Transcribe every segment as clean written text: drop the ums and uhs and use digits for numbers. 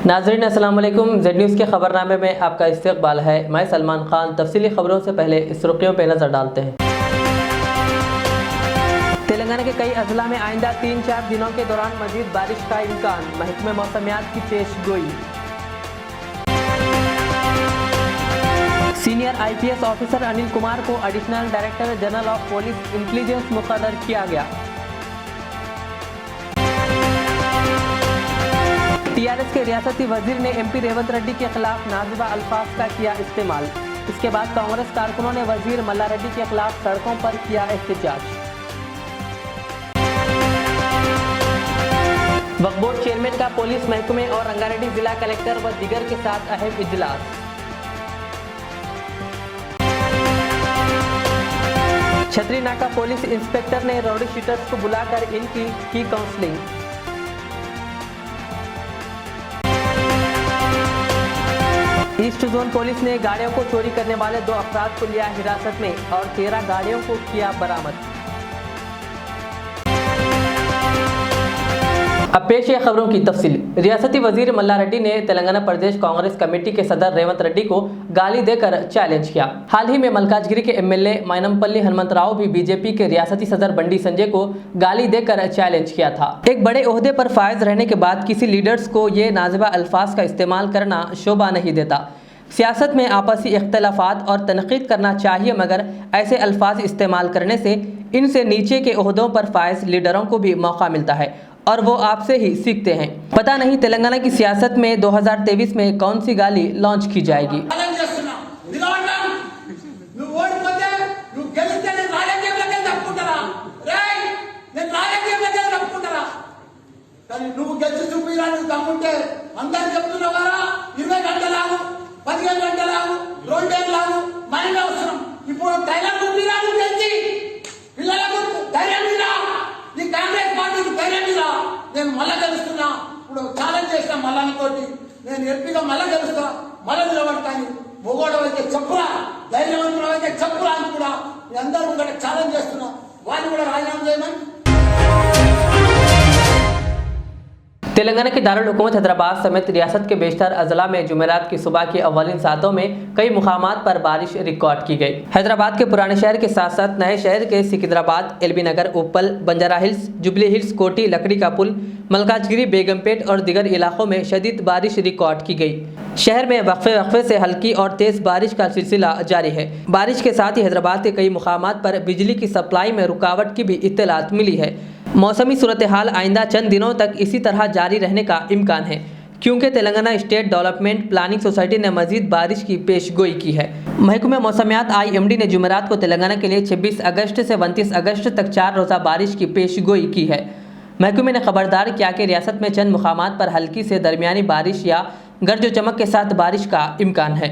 नाज़रीन अस्सलाम वालेकुम। जेड न्यूज़ के खबरनामे में आपका इस्तकबाल है। मैं सलमान खान। तफसीली खबरों से पहले सुर्खियों पर नज़र डालते हैं। तेलंगाना के कई अजला में आइंदा 3-4 दिनों के दौरान मजीद बारिश का इम्कान, महकमे मौसमियात की पेशगोई। Senior IPS officer Anil Kumar को additional director general of police intelligence मुकर्रर किया गया। TRS के रियासती वजीर ने MP रेवंत रेड्डी के खिलाफ नाज़िबा अल्फाज का किया इस्तेमाल। इसके बाद कांग्रेस कारकुनों ने वजीर मल्ला रेड्डी के खिलाफ सड़कों पर किया एहतजाज। वक्फ बोर्ड चेयरमैन का पुलिस महकमे और रंगारेड्डी जिला कलेक्टर व दीगर के साथ अहम इजलास। छतरी नाका पुलिस इंस्पेक्टर ने रौडी शीटर्स को बुलाकर इनकी की काउंसलिंग। ईस्ट जोन पुलिस ने गाड़ियों को चोरी करने वाले 2 अफराद को लिया हिरासत में और 13 गाड़ियों को किया बरामद। अब पेश है खबरों की तफसील। रियासती वजीर मल्ला रेड्डी ने तेलंगाना प्रदेश कांग्रेस कमेटी के सदर रेवंत रेड्डी को गाली देकर चैलेंज किया। हाल ही में मलकाजगिरी के MLA मायनमपल्ली हनुमंतराव भी बीजेपी के रियासती सदर बंडी संजय को गाली देकर चैलेंज किया था। एक बड़े ओहदे पर फायज रहने के बाद किसी लीडर्स को ये नाज़िबा अल्फाज का इस्तेमाल करना शोभा नहीं देता। सियासत में आपसी इख्तलाफात और तनकीद करना चाहिए, मगर ऐसे अल्फाज इस्तेमाल करने से इनसे नीचे के ओहदों पर फायज लीडरों को भी मौका मिलता है और वो आपसे ही सीखते हैं। पता नहीं तेलंगाना की सियासत में 2023 में कौन सी गाली लॉन्च की जाएगी। నేను మళ్ళా గెలుస్తున్నా, ఇప్పుడు ఛాలెంజ్ చేసిన మల్లానితోటి నేను ఎంపీగా మళ్ళా గెలుస్తా, మళ్ళా నిలబడతాను. మొగోడు అయితే చెప్పురా, ధైర్యవంతుడు అయితే చెప్పురా అని కూడా మీ అందరూ కూడా ఛాలెంజ్ చేస్తున్నా. వాళ్ళు కూడా రాజీనామా చేయమని। तेलंगाना के दारुल हुकूमत हैदराबाद समेत रियासत के बेशतर अजला में जुमेरात की सुबह की अव्वलिन सातों में कई मुकामात पर बारिश रिकॉर्ड की गई। हैदराबाद के पुराने शहर के साथ साथ नए शहर के सिकंदराबाद, LB नगर, उपल, बंजारा हिल्स, जुबली हिल्स, कोटी, लकड़ी का पुल, मलकाजगिरी, बेगमपेट और दिगर इलाकों में शदीद बारिश रिकॉर्ड की गई। शहर में वक्फे से हल्की और तेज़ बारिश का सिलसिला जारी है। बारिश के साथ ही हैदराबाद के कई मुकामात पर बिजली की सप्लाई में रुकावट की भी इत्तलात मिली है। मौसमी सूरत हाल आइंदा चंद दिनों तक इसी तरह जारी रहने का इम्कान है, क्योंकि Telangana state development planning society ने मजीद बारिश की पेशगोई की है। महकमे मौसमियात IMD ने जुमेरात को तेलंगाना के लिए 26 अगस्त से 29 अगस्त तक 4 रोज़ा बारिश की पेशगोई की है। महकमे ने खबरदार किया कि रियासत में चंद मुकामात पर हल्की से दरमियानी बारिश या गरज चमक के साथ बारिश का इम्कान है।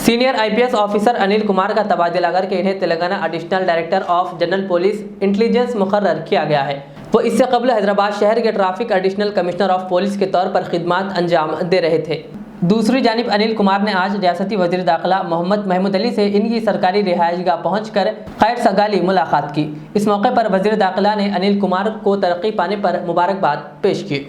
Senior IPS officer Anil Kumar का तबादला करके इन्हें Telangana additional director of general police intelligence मुकर्रर किया गया है। वो इससे कबल हैदराबाद शहर के traffic additional commissioner of police के तौर पर खिदमत अंजाम दे रहे थे। दूसरी जानिब अनिल कुमार ने आज रियासती वजीर दाखिला मोहम्मद महमूद अली से इनकी सरकारी रिहाइशगाह पहुंचकर खैर सगाली मुलाकात की। इस मौके पर वजीर दाखिला ने अनिल कुमार को तरक्की पाने पर मुबारकबाद पेश की।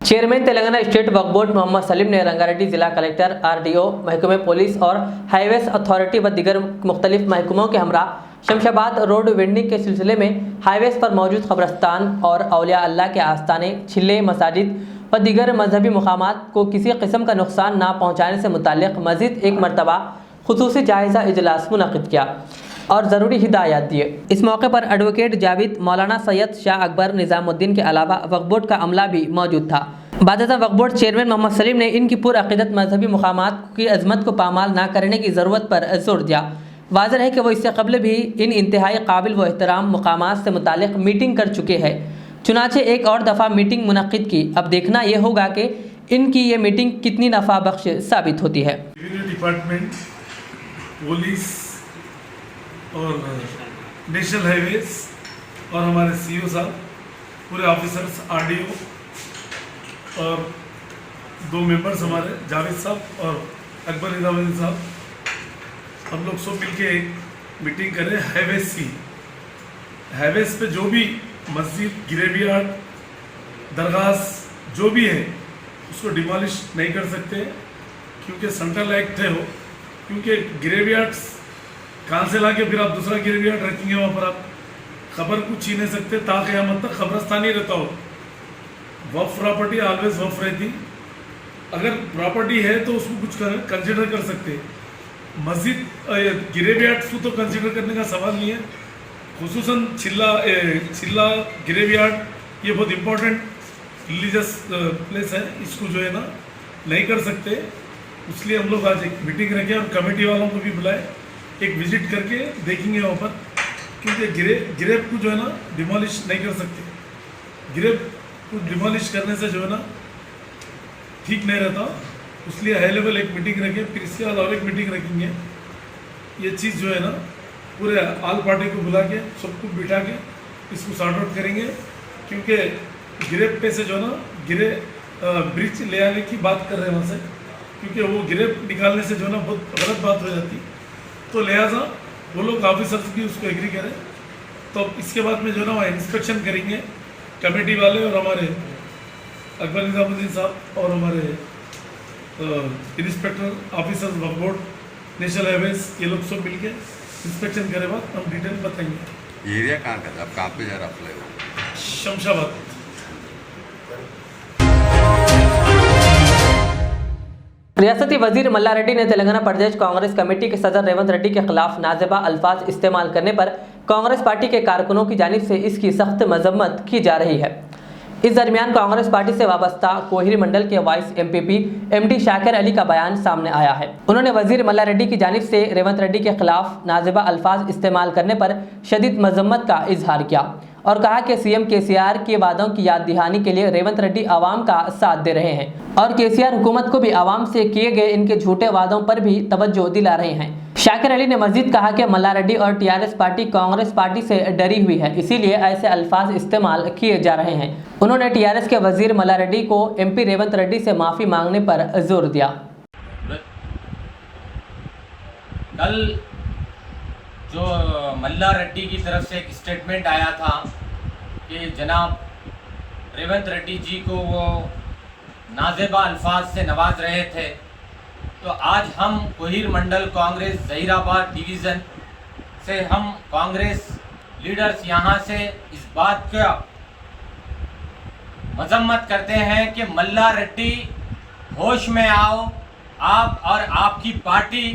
चेयरमैन तेलंगाना स्टेट वक्फ बोर्ड मोहम्मद सलीम ने रंगारेड्डी जिला कलेक्टर, RDO, महकमे पुलिस और हाईवेज अथॉरिटी व दीगर मुख्तलिफ महकमों के हमरा शमशाबाद रोड वेंडिंग के सिलसिले में हाईवेज पर मौजूद कब्रस्तान और औलिया अल्लाह के आस्थाने, छिल्ले, मसाजिद व दीगर मजहबी मुकामात को किसी किस्म का नुकसान ना पहुँचाने से मुताल्लिक़ मज़ीद एक मरतबा खुसूसी जायज़ा इजलास मुनक़िद किया और ज़रूरी हिदायत दिए। इस मौके पर एडवोकेट जावेद, मौलाना सैयद शाह अकबर, निज़ामुद्दीन के अलावा वक्फ बोर्ड का अमला भी मौजूद था। बादशाह वक्फ बोर्ड चेयरमैन मोहम्मद सलीम ने इनकी पुरअक़ीदत मजहबी मुकामात की अजमत को पामाल ना करने की ज़रूरत पर जोर दिया। वाज़ेह है कि वो इससे कबल भी इन इंतहाई काबिल व एहतराम मुकामात से मुतालिक मीटिंग कर चुके हैं। चुनाचे एक और दफ़ा मीटिंग मुनक़िद की। अब देखना यह होगा कि इनकी ये मीटिंग कितनी नफ़ा बख्श साबित होती है। डिपार्टमेंट, पुलिस और नेशनल हाईवेज और हमारे सीईओ साहब, पूरे ऑफिसर्स, आरडीओ और 2 मेंबर्स हमारे जावेद साहब और अकबर निज़ामुद्दीन साहब, हम लोग सब मिलके एक मीटिंग कर रहे हैं हाईवेज की। हाईवेज पे जो भी मस्जिद, गिरेवियार्ड, दरगाह जो भी है उसको डिमोलिश नहीं कर सकते, क्योंकि सेंट्रल एक्ट है वो। क्योंकि गिरेवियार्ड्स कहाँ से लाके फिर आप दूसरा गिरेवियार्ड रखेंगे, वहाँ पर आप खबर कुछ छीन नहीं सकते, ताक़यामत तक खबरस्तान ही रहता हो। वक्फ प्रॉपर्टी ऑलवेज वक्फ रहती। अगर प्रॉपर्टी है तो उसको कुछ कंसिडर कर सकते। मस्जिद, गिरेवियार्ड्स को तो कंसिडर करने का सवाल नहीं है। खुसूसन चिल्ला गिरेवियार्ड ये बहुत इम्पोर्टेंट रिलीजियस प्लेस है, इसको जो है ना नहीं कर सकते। इसलिए हम लोग आज एक मीटिंग रखे और कमेटी वालों को भी बुलाए, एक विजिट करके देखेंगे वहाँ पर, क्योंकि गिरेब को जो है ना डिमोलिश नहीं कर सकते। गिरेब को डिमोलिश करने से जो है ना ठीक नहीं रहता, इसलिए हाई लेवल एक मीटिंग रखें, फिर इसके बाद और एक मीटिंग रखेंगे। ये चीज़ जो है ना पूरे आल पार्टी को बुला के सबको बिठा के इसको सॉर्ट आउट करेंगे, क्योंकि गिरेब पे से जो है ना ब्रिज ले आने की बात कर रहे हैं वहाँ से, क्योंकि वो गिरेब निकालने से जो है ना बहुत गलत बात हो जाती। तो लिहाजा वो लोग ऑफिसर्स भी उसको एग्री करें। तो इसके बाद में जो है ना वहाँ इंस्पेक्शन करेंगे कमेटी वाले और हमारे अकबर निज़ामुद्दीन साहब और हमारे इंस्पेक्टर ऑफिसर्स वक्फ बोर्ड, नेशनल हाईवेज, ये लोग सब मिलके इंस्पेक्शन करे बाद हम डिटेल बताएंगे। एरिया कहाँ का था, आप कहाँ पे जा रहा अप्लाई हो? शमशाबाद। रियासती वजीर मल्ला रेड्डी ने तेलंगाना प्रदेश कांग्रेस कमेटी के सदर रेवंत रेड्डी के खिलाफ नाजेबा अल्फाज इस्तेमाल करने पर कांग्रेस पार्टी के कारकुनों की जानिब से इसकी सख्त मजम्मत की जा रही है। इस दरमियान कांग्रेस पार्टी से वाबस्ता कोहिर मंडल के vice MPP MD Shakir Ali का बयान सामने आया है। उन्होंने वजीर मल्ला रेड्डी की जानिब से रेवंत रेड्डी के खिलाफ नाजेबा अल्फाज इस्तेमाल करने पर शदीद मजम्मत का इजहार किया और कहा कि सीएम केसीआर के वादों की याद दहानी के लिए रेवंत रेड्डी आवाम का साथ दे रहे हैं और केसीआर हुकूमत को भी आवाम से किए गए इनके झूठे वादों पर भी तवज्जो दिला रहे हैं। शाकिर अली ने मजीद कहा कि मल्ला रेड्डी और टीआरएस पार्टी कांग्रेस पार्टी से डरी हुई है, इसीलिए ऐसे अल्फाज इस्तेमाल किए जा रहे हैं। उन्होंने टीआरएस के वजीर मल्ला रेड्डी को एमपी रेवंत रेड्डी से माफ़ी मांगने पर जोर दिया। कल जो मल्ला रेड्डी की तरफ से एक स्टेटमेंट आया था कि जनाब रेवंत रेड्डी जी को वो नाजेबा अल्फाज से नवाज रहे थे, तो आज हम कोहिर मंडल कांग्रेस जहीराबाद डिवीज़न से हम कांग्रेस लीडर्स यहाँ से इस बात का मजम्मत करते हैं कि मल्ला रेड्डी होश में आओ। आप और आपकी पार्टी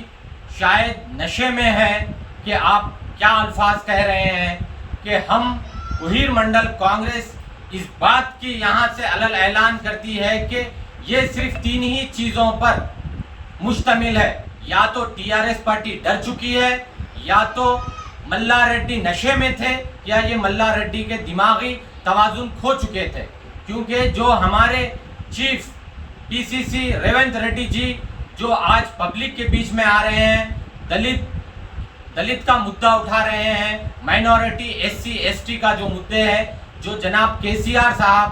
शायद नशे में है कि आप क्या अल्फाज कह रहे हैं कि हम कोहिर मंडल कांग्रेस इस बात की यहाँ से अलग ऐलान करती है कि ये सिर्फ 3 ही चीज़ों पर मुश्तमिल है, या तो टीआरएस पार्टी डर चुकी है, या तो मल्ला रेड्डी नशे में थे, या ये मल्ला रेड्डी के दिमागी तवाजुन खो चुके थे। क्योंकि जो हमारे चीफ पीसीसी रेवंत रेड्डी जी जो आज पब्लिक के बीच में आ रहे हैं, दलित का मुद्दा उठा रहे हैं, माइनॉरिटी एससी एसटी का जो मुद्दे हैं, जो जनाब केसीआर साहब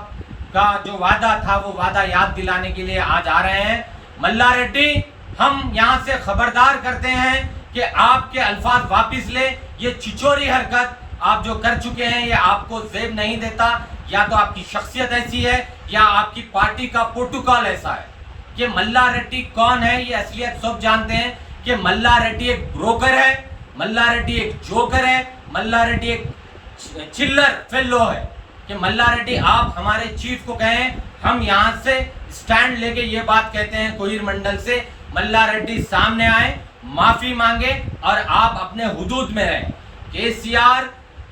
का जो वादा था वो वादा याद दिलाने के लिए आज आ रहे हैं। मल्ला रेड्डी, हम यहाँ से खबरदार करते हैं कि आपके अल्फाज वापस ले। ये छिछोरी हरकत आप जो कर चुके हैं ये आपको जेब नहीं देता, या तो आपकी शख्सियत ऐसी है या आपकी पार्टी का प्रोटोकॉल ऐसा है। कि मल्ला रेड्डी कौन है ये असलियत सब जानते हैं कि मल्ला रेड्डी एक ब्रोकर है, मल्ला रेड्डी एक जोकर है, मल्ला रेड्डी एक चिल्लर फेलो है। कि मल्ला रेड्डी आप हमारे चीफ को कहें, हम यहाँ से स्टैंड लेके ये बात कहते हैं कोहिर मंडल से, मल्ला रेड्डी सामने आए, माफी मांगे और आप अपने हुदूद में रहें। केसीआर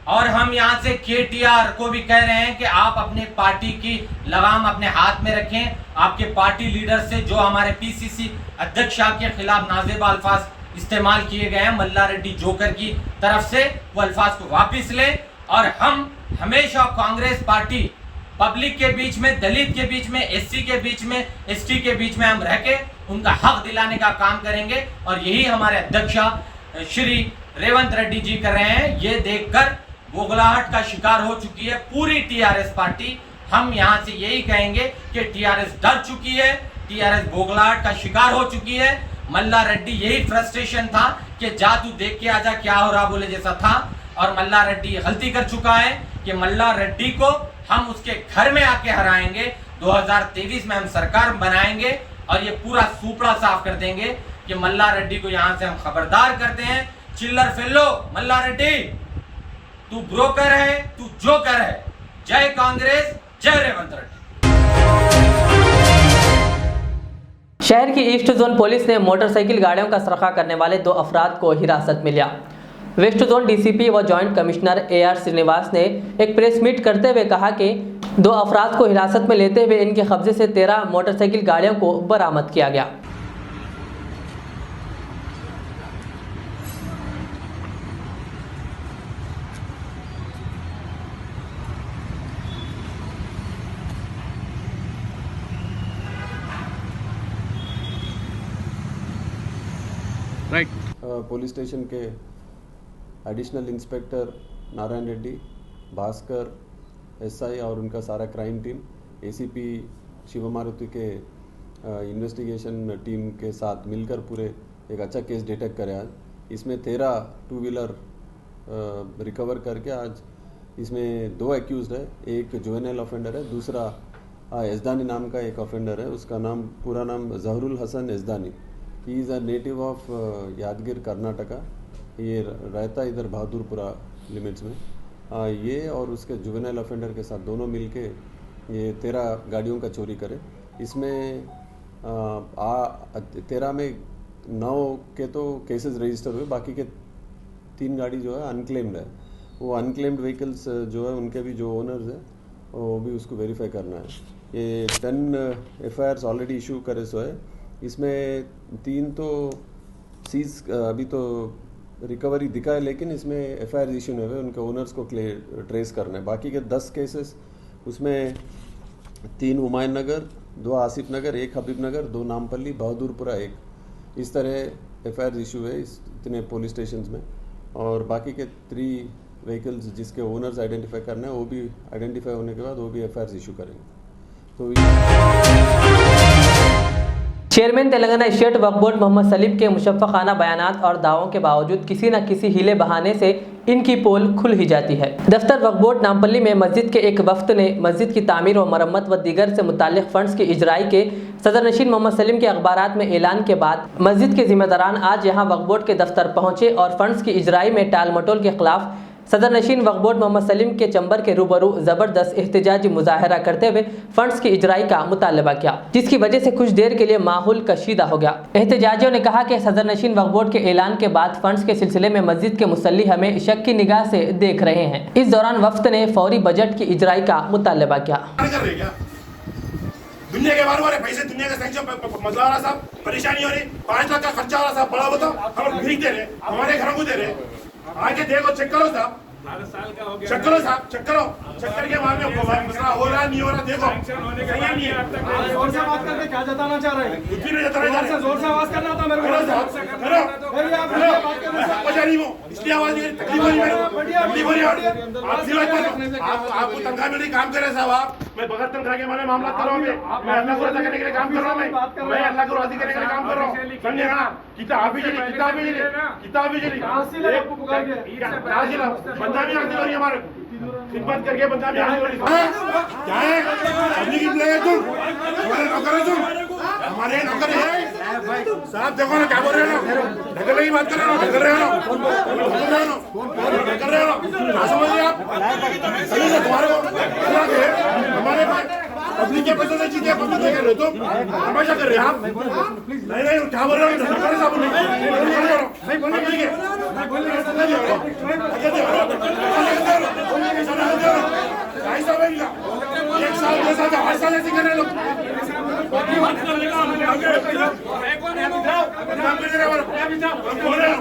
और हम यहाँ से KTR को भी कह रहे हैं कि आप अपने पार्टी की लगाम अपने हाथ में रखें। आपके पार्टी लीडर से जो हमारे PCC अध्यक्ष के खिलाफ नाजेब अल्फाज इस्तेमाल किए गए हैं मल्ला रेड्डी जोकर की तरफ से, वो अल्फाज को वापस लें। और हम हमेशा कांग्रेस पार्टी पब्लिक के बीच में, दलित के बीच में, SC के बीच में, ST के बीच में हम रह के उनका हक दिलाने का काम करेंगे। और यही हमारे अध्यक्ष श्री रेवंत रेड्डी जी कर रहे हैं। ये देखकर बोगलाहट का शिकार हो चुकी है पूरी TRS पार्टी। हम यहाँ से यही कहेंगे कि TRS डर चुकी है, TRS बोगलाहट का शिकार हो चुकी है। मल्ला रेड्डी यही फ्रस्ट्रेशन था कि जा तू देख के आजा क्या हो रहा बोले जैसा था। और मल्ला रेड्डी गलती कर चुका है कि मल्ला रेड्डी को हम उसके घर में आके हराएंगे। 2023 में हम सरकार बनाएंगे और ये पूरा सुपड़ा साफ कर देंगे कि मल्ला रेड्डी को यहाँ से हम खबरदार करते हैं। चिल्लर फेलो मल्ला रेड्डी, तू ब्रोकर है, तू जोकर है। जय कांग्रेस, जय रेवंत रेड्डी। शहर की ईस्ट जोन पुलिस ने मोटरसाइकिल गाड़ियों का सरखा करने वाले 2 अफराद को हिरासत में लिया। वेस्ट जोन DCP व जॉइंट कमिश्नर AR श्रीनिवास ने एक प्रेस मीट करते हुए कहा कि 2 अफराद को हिरासत में लेते हुए इनके कब्जे से 13 मोटरसाइकिल गाड़ियों को बरामद किया गया। पुलिस स्टेशन के additional inspector Narayan Reddy, Bhaskar, SI और उनका सारा क्राइम टीम, ACP शिवमारुति के इन्वेस्टिगेशन टीम के साथ मिलकर पूरे एक अच्छा केस डिटेक्ट करे। आज इसमें 13 2 व्हीलर रिकवर करके आज इसमें 2 एक्यूज्ड है। एक जुवेनाइल ऑफेंडर है, दूसरा एजदानी नाम का एक ऑफेंडर है। उसका नाम पूरा नाम Zaharul Hasan Yezdani. He is a native of Yadgir Karnataka. ये रहता इधर बहादुरपुरा लिमिट्स में। ये और उसके जुवेनाइल ऑफेंडर के साथ दोनों मिलके ये 13 गाड़ियों का चोरी करे। इसमें 13 में 9 के तो केसेस रजिस्टर हुए, बाकी के 3 गाड़ी जो है अनक्लेम्ड है। वो अनक्लेम्ड व्हीकल्स जो है उनके भी जो ओनर्स हैं वो भी उसको वेरीफाई करना है। ये 10 FIRs ऑलरेडी इशू करे सो है। इसमें 3 तो सीज अभी तो रिकवरी दिखा है, लेकिन इसमें FIR इशू नहीं हुए, उनके ओनर्स को ट्रेस करना है। बाकी के 10 केसेस उसमें 3 हुमायूं नगर, 2 आसिफ नगर, 1 हबीब नगर, 2 नामपल्ली, बहादुरपुरा 1, इस तरह FIR इशू है इतने पुलिस स्टेशन में। और बाकी के 3 व्हीकल्स जिसके ओनर्स आइडेंटिफाई करना है वो भी आइडेंटिफाई होने के बाद वो भी FIR इशू करेंगे। तो चेयरमैन तेलंगाना स्टेट वक्फ बोर्ड मोहम्मद सलीम के मुशफ़्फ़ाखाना बयानात और दावों के बावजूद किसी न किसी हीले बहाने से इनकी पोल खुल ही जाती है। दफ्तर वक्फ बोर्ड नामपल्ली में मस्जिद के एक वफ्द ने मस्जिद की तामीर व मरम्मत व दीगर से मुताल्लिक़ फंड्स की इजराई के सदर नशीन मोहम्मद सलीम के अखबारात में ऐलान के बाद मस्जिद के जिम्मेदारान आज यहाँ वक्फ बोर्ड के दफ्तर पहुँचे और फंड्स की इजराई में टाल मटोल के खिलाफ सदर नशीन वक्फ बोर्ड मोहम्मद सलीम के चंबर के रूबरू ज़बरदस्त एहतजाजी मुजाहरा करते हुए फंड्स की इजराई का मुतालबा किया, जिसकी वजह से कुछ देर के लिए माहौल कशीदा हो गया। एहतजाजियों ने कहा कि सदर नशीन वक्फ बोर्ड के ऐलान के बाद फंड्स के सिलसिले में मस्जिद के मुसल्ली हमें शक की निगाह से देख रहे हैं। इस दौरान वफ्द ने फौरी बजट की इजराई का मुतालबा किया। दुनिया के बार बार पैसे दुनिया का सैंक्शन मसला हो रहा साहब, परेशानी हो रही, 5 लाख का खर्चा हो रहा साहब, बड़ा बताओ हम भीख दे रहे, हमारे घरों को दे रहे। आगे देखो, चेक करो साहब, चेक करो साहब, चेक करो, चेक करके वहाँ में मसला हो रहा नहीं हो रहा देखो। सही नहीं है, जोर से बात करके क्या जताना चाह रहे हैं? कुछ भी नहीं जता रहे, जोर से आवाज करना था मेरे को। करो साहब, करो, इसलिए आवाज नहीं, तकलीफ हो रही है, तकलीफ हो रही है। आपको तनख्वाह मिल रही, काम कर रहे साहब आप। मैं बगैर तनख्वाह के माने मामला कर रहा हूँ। मैं अल्लाह को राज़ी करने के लिए काम कर रहा हूँ। मैं अल्लाह को राज़ी करने के लिए काम कर रहा हूँ। समझेगा? किताब भी चली, किताब भी चली, किताब भी चली। बंदा भी हासिल हो रही है हमारे को, खिदमत करके बंदा भी हासिल हो रही है। क्या है? अपनी की प्ले तुम, हमारे नौकर है तुम, हमारे नौकर है साहब। देखो ना क्या बोल रहे हो, ढकल की बात कर रहे हो, ढकल रहे हो, ढकल रहे हो, क्या समझ रहे आप? सही से तुम्हारे को हमारे पास पब्लिक के पैसे से चीजें पब्लिक कर रहे हो तुम, हमेशा कर रहे हो आप। नहीं क्या बोल रहे हो, ढकल साहब नहीं दे रहे हमारे हम बोल रहे हैं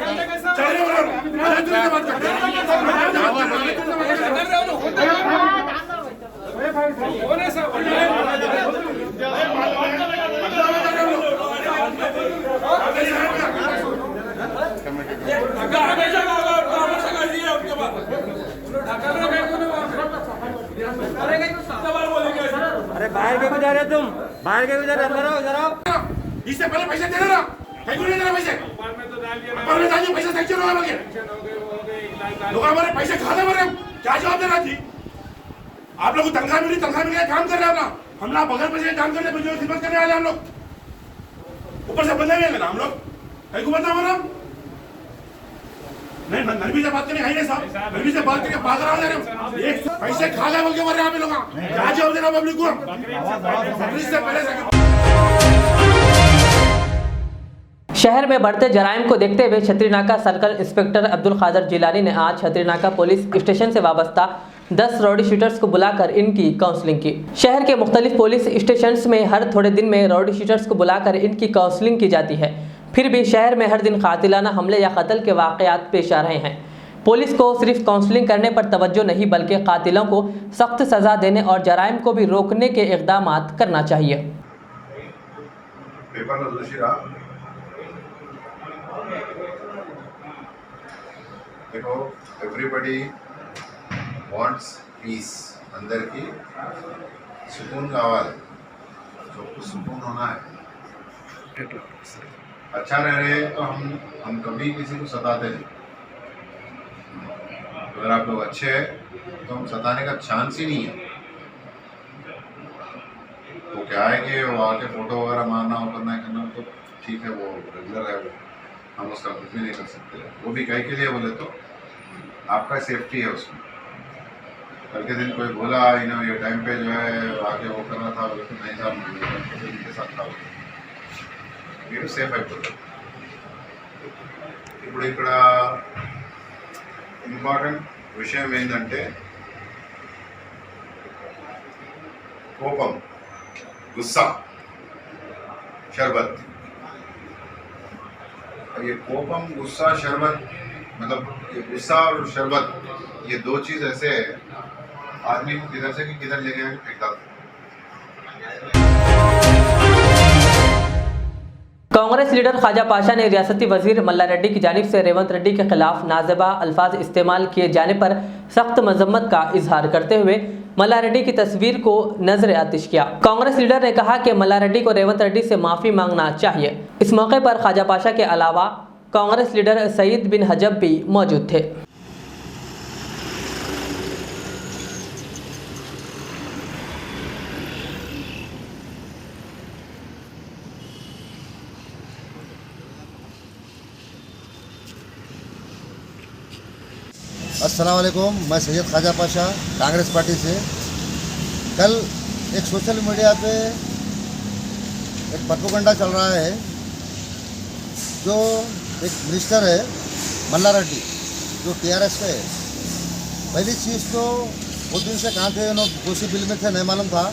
चल रहे हो से बात करते अरे बाहर के गुजर तुम, बाहर के गुजर, अंदर आओ, इधर आओ। इससे पहले पैसे दे रहा कहीं को नहीं दे रहा पैसे अखबार में डालिए पैसे सेक्शन होगा लगे लोग हमारे पैसे खा रहे हमारे क्या जवाब देना थी आप लोग तनख्वाह मिली काम कर रहे हैं हम ना बगैर पैसे काम कर रहे हैं खिदमत करने वाले हम लोग ऊपर से बंदे नहीं हम लोग कहीं को बंदा हमारा नहीं नरबी से बात करने साहब नरबी से बात करके भाग रहा हूँ एक पैसे खा गए बोल के मर रहे हैं लोग क्या जवाब देना पब्लिक को से पहले शहर में बढ़ते जराइम को देखते हुए छतरीनाका सर्कल इंस्पेक्टर अब्दुल कादर जिलानी ने आज छतरीनाका पुलिस स्टेशन से वाबस्ता 10 रॉडी शूटर्स को बुलाकर इनकी काउंसलिंग की। शहर के मुख्तलिफ पुलिस स्टेशंस में हर थोड़े दिन में रॉडी शूटर्स को बुलाकर इनकी काउंसलिंग की जाती है, फिर भी शहर में हर दिन कातिलाना हमले या कत्ल के वाक़यात पेश आ रहे हैं। पुलिस को सिर्फ काउंसलिंग करने पर तवज्जो नहीं बल्कि कातिलों को सख्त सज़ा देने और जराइम को भी रोकने के इक़दाम करना चाहिए। देखो एवरीबडी वांट्स पीस, अंदर की सुकून का आवाज, सबको सुकून होना है, अच्छा रह रहे तो हम कभी किसी को सताते नहीं। अगर आप लोग अच्छे हैं तो हम सताने का चांस ही नहीं है। तो क्या है कि वो आके फोटो वगैरह मारना हो करना है करना तो ठीक है, वो रेगुलर है, वो हम उसका कुछ भी नहीं कर सकते। वो भी कहीं के लिए बोले तो आपका सेफ्टी है उसमें। कल के दिन कोई बोला ये टाइम पे जो है आके वो करना था, बोले तो नहीं साहब इनके साथ था, మీరు సేఫ్ అయిపోతారు। ఇప్పుడు ఇక్కడ ఇంపార్టెంట్ విషయం ఏంటంటే కోపం, गुस्सा, शरबत। ये कोपम, गुस्सा, शरबत, मतलब ये गुस्सा और शरबत, ये दो चीज ऐसे है आदमी को किधर से कि किधर ले गया फेंकता। कांग्रेस लीडर ख्वाजा पाशा ने रियासती वजीर मल्ला रेड्डी की जानिब से रेवंत रेड्डी के खिलाफ नाज़ेबा अल्फाज इस्तेमाल किए जाने पर सख्त मजम्मत का इजहार करते हुए मल्ला रेड्डी की तस्वीर को नजर आतिश किया। कांग्रेस लीडर ने कहा कि मल्ला रेड्डी को रेवंत रेड्डी से माफ़ी मांगना चाहिए। इस मौके पर ख्वाजा पाशा के अलावा कांग्रेस लीडर सईद बिन हजब भी मौजूद थे। अस्सलाम वालेकुम, मैं सैयद ख्वाजा पाशा कांग्रेस पार्टी से। कल एक सोशल मीडिया पे एक प्रोपेगेंडा चल रहा है, जो एक मिनिस्टर है मल्ला रेड्डी जो टीआरएस का है। पहली चीज़ तो वो दिन से कहाँ थे, उन्होंने दोषी बिल में थे, नहीं मालूम था।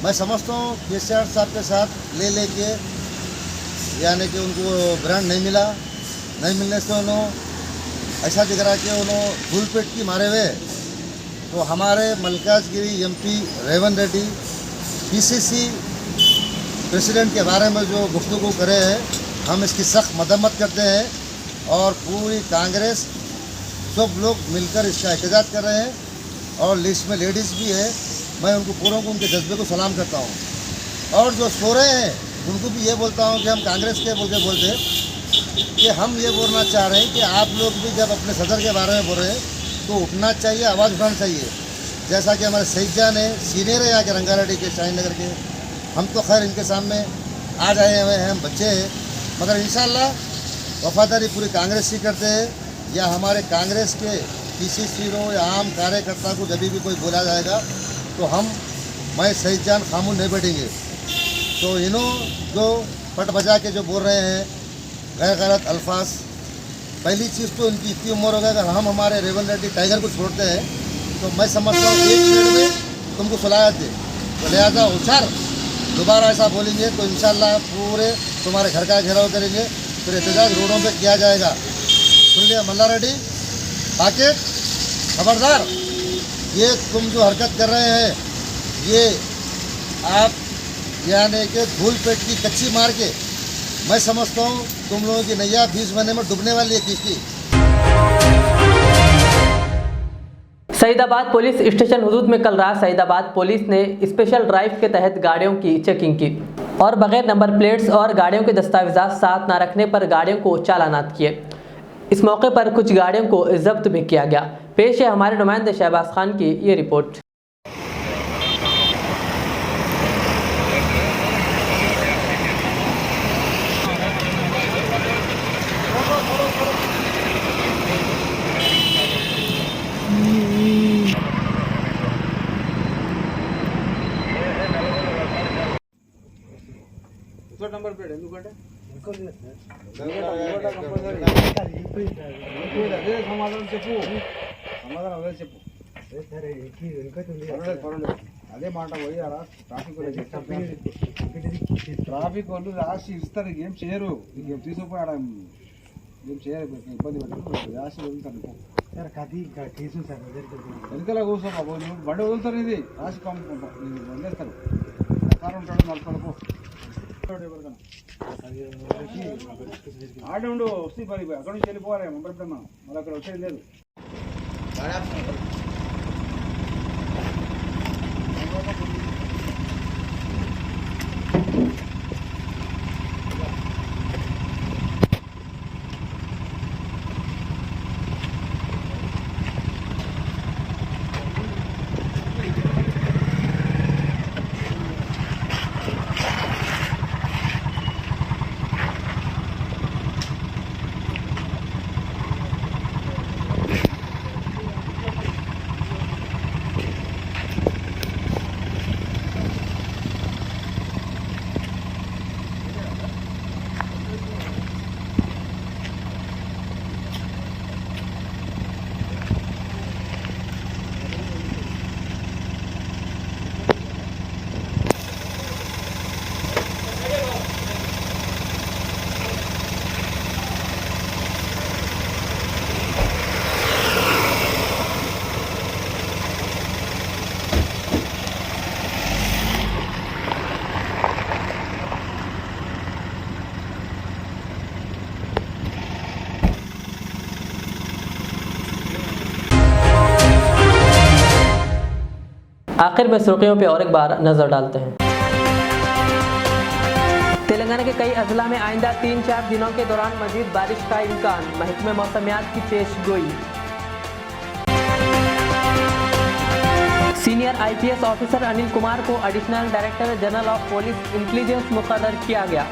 मैं समझता हूँ केसीआर साहब के साथ लेके यानी कि उनको ब्रांड नहीं मिला, नहीं मिलने से उन्होंने ऐसा दिख रहा कि उन्होंने धूल पेट की मारे हुए। तो हमारे Malkajgiri MP Revanth Reddy PCC president के बारे में जो गुफ्तगू करे हैं, हम इसकी सख्त मदम्मत करते हैं और पूरी कांग्रेस सब लोग मिलकर इसका एहतजाज कर रहे हैं और लिस्ट में लेडीज़ भी है। मैं उनको पूरों को उनके जज्बे को सलाम करता हूँ और जो सो रहे हैं उनको भी ये बोलता हूँ कि हम कांग्रेस के बोलते कि हम ये बोलना चाह रहे हैं कि आप लोग भी जब अपने सदर के बारे में बोल रहे हैं तो उठना चाहिए, आवाज़ उठाना चाहिए। जैसा कि हमारे सईद जान है, सीनियर है यहाँ के रंगारेड्डी के, शाहीन नगर के। हम तो खैर इनके सामने आज आए हुए हैं, हम बच्चे हैं, मगर इंशाल्लाह वफादारी पूरी कांग्रेस की करते हैं। या हमारे कांग्रेस के पीसीसी हो या आम कार्यकर्ता को जब भी कोई बोला जाएगा तो मैं सईद जान खामोश नहीं बैठेंगे। तो इन्हों जो पट बजा के जो बोल रहे हैं गैरत अल्फाज, पहली चीज़ तो इनकी इतनी उम्र हो गई, अगर हम हमारे रेवंत रेड्डी टाइगर को छोड़ते हैं तो मैं समझता हूँ एक मिनट में तुमको सुलाया थे। तो लिहाजा होशियार दोबारा ऐसा बोलेंगे तो इंशाल्लाह पूरे तुम्हारे घर का घेराव करेंगे फिर एहतजाज रोडों पे किया जाएगा। सुन लिया मल्ला रेड्डी, बाकी खबरदार, ये तुम जो हरकत कर रहे हैं ये आप यानी कि धूल पेट की कच्ची मार के मैं समझता हूँ तुम लोगों की नैया 20 महीने में डूबने वाली है किसकी। सईदाबाद पुलिस स्टेशन हुदूद में कल रात सईदाबाद पुलिस ने स्पेशल ड्राइव के तहत गाड़ियों की चेकिंग की और बगैर नंबर प्लेट्स और गाड़ियों के दस्तावेजात साथ न रखने पर गाड़ियों को चालानात किए। इस मौके पर कुछ गाड़ियों को जब्त भी किया गया। पेश है हमारे नुमाइंदे शहबाज खान की ये रिपोर्ट। नंबर प्लेट ఎందుకంటే సమాధానం చెప్పు అదే మాట పోయారా ట్రాఫిక్ వాళ్ళు రాసి ఇస్తారు, ఏం చేయరు, ఏం తీసుకుపోయాడ ఏం చేయరు, ఇబ్బంది పెట్టారు, రాసి వదులుతారు. వెనకాల కూర్చో బాబు, బండి వదులుతారు, ఇది రాసి వదిలేస్తారు. కారు ఉంటాడు నడుపుకో ఆడే ఉండు, వస్తే మరి అక్కడ నుంచి వెళ్ళిపోవాలి మొదలుపెట్టమ్మా, మళ్ళీ అక్కడ వచ్చేది లేదు. आखिर में सुर्खियों पे और एक बार नजर डालते हैं। तेलंगाना के कई अजला में आइंदा 3-4 दिनों के दौरान मजीद बारिश का इम्कान, महकमे मौसमियात की पेशगोई। Senior IPS officer Anil Kumar को additional director general of police intelligence मुकर्रर किया गया।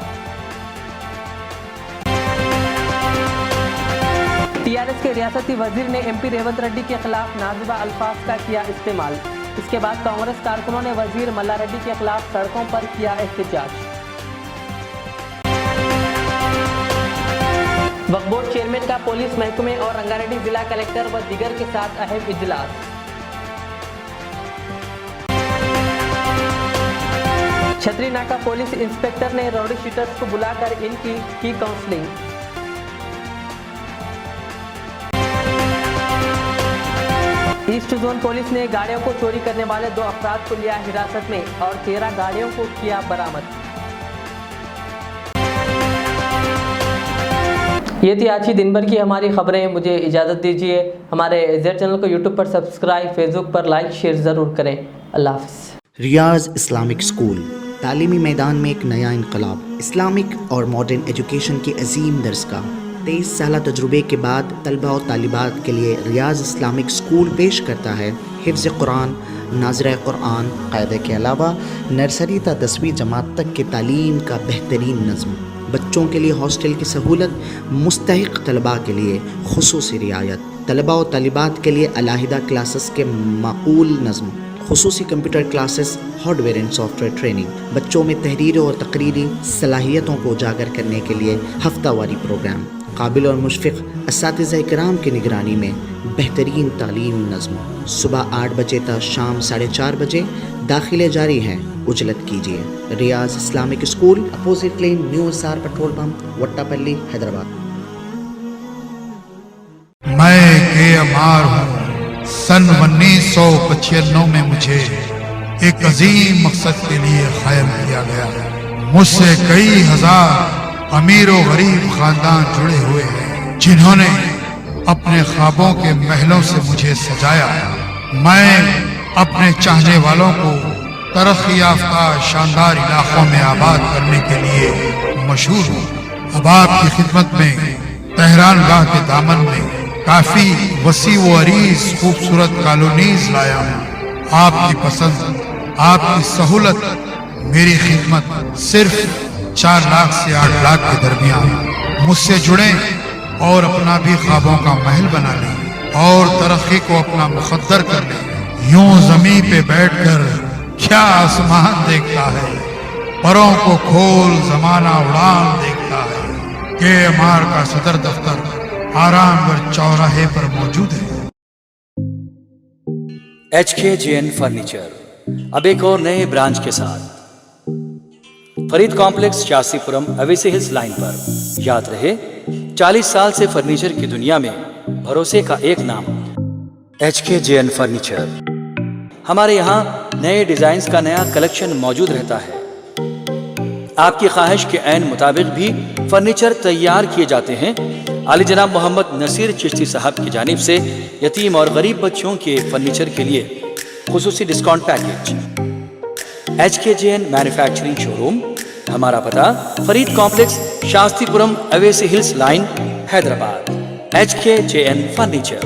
TRS के रियासती वजीर ने MP रेवंत रेड्डी के खिलाफ नाजुबा अल्फाज का किया इस्तेमाल। इसके बाद कांग्रेस कारकुनों ने वजीर मल्ला रेड्डी के खिलाफ सड़कों पर किया एहतजाज। वक्फ बोर्ड चेयरमैन का पुलिस महकमे और रंगारेड्डी जिला कलेक्टर व दीगर के साथ अहम इजलास। छतरी नाका पुलिस इंस्पेक्टर ने रौडी शीटर्स को बुलाकर इनकी की काउंसलिंग। ईस्ट जोन पुलिस ने गाड़ियों को चोरी करने वाले 2 अफराद को लिया हिरासत में और 13 गाड़ियों को किया बरामद। ये थी आज ही दिन भर की हमारी खबरें। मुझे इजाज़त दीजिए। हमारे ज़ेड चैनल को यूट्यूब पर सब्सक्राइब, फेसबुक पर लाइक शेयर ज़रूर करें। अल्लाह हाफ़िज़। रियाज इस्लामिक स्कूल तालीमी मैदान में एक नया इनकलाब। इस्लामिक और मॉडर्न एजुकेशन की अजीम दरसगाह। 23 साल तजुर्बे के बाद तलबा और तालिबात के लिए रियाज इस्लामिक स्कूल पेश करता है हिफ्ज़ कुरान, नाज़िरा कुरान क़ायदे के अलावा नर्सरी ता 10वीं जमात तक की तालीम का बेहतरीन नज़्म। बच्चों के लिए हॉस्टल की सहूलत, मुस्तहिक़ तलबा के लिए खुसूसी रियायत, तलबा और तालिबात के लिए अलहदा क्लासेस के माकूल नज़्म, खुसूसी computer classes, hardware and software training. बच्चों में तहरीर और तकरीरी सलाहियतों को उजागर करने के लिए हफ्तावारी प्रोग्राम। काबिल और मुशफ़िक़ असातिज़ा इकराम की निगरानी में बेहतरीन तालीम नज़्म। सुबह 8 बजे तक शाम 4:30 बजे दाखिले जारी हैं, उजलत कीजिए। Riyaz Islamic school, opposite lane, new SR petrol pump, Vattapalli, Hyderabad. मैं के हूँ। सन 1995 में मुझे एक अजीम मकसद के लिए कायम किया गया। मुझसे कई हजार अमीर और गरीब खानदान जुड़े हुए हैं, जिन्होंने अपने ख्वाबों के महलों से मुझे सजाया। मैं अपने चाहने वालों को तरक्की याफ्ता शानदार इलाकों में आबाद करने के लिए मशहूर हूँ। अब आपकी खिदमत में तेहरान गाह के दामन में काफी वसी व अरीज खूबसूरत कॉलोनीज लाया हूँ। आपकी पसंद, आपकी सहूलत, मेरी खिदमत सिर्फ 4 लाख से 8 लाख के दरमियान। मुझसे जुड़े और अपना भी ख्वाबों का महल बना लें और तरक्की को अपना मुकद्दर कर लें। यूं जमीन पे बैठकर क्या आसमान देखता है, परों को खोल जमाना उड़ान देखता है। KMR का सदर दफ्तर आरामगढ़ चौराहे पर मौजूद है। HKJN फर्नीचर अब एक और नए ब्रांच के साथ Farid complex, Shastripuram, Owaisi hills line पर। याद रहे, 40 साल से फर्नीचर की दुनिया में भरोसे का एक नाम HKJN फर्नीचर। हमारे यहाँ नए डिजाइन्स का नया कलेक्शन मौजूद रहता है। आपकी ख्वाहिश के ऐन मुताबिक भी फर्नीचर तैयार किए जाते हैं। आली जनाब मोहम्मद नसीर चिश्ती साहब की जानिब से यतीम और गरीब बच्चों के फर्नीचर के लिए खुसूसी discount package. HKJN manufacturing showroom, हमारा पता Farid complex, Shastripuram, Owaisi hills line, Hyderabad. HKJN furniture.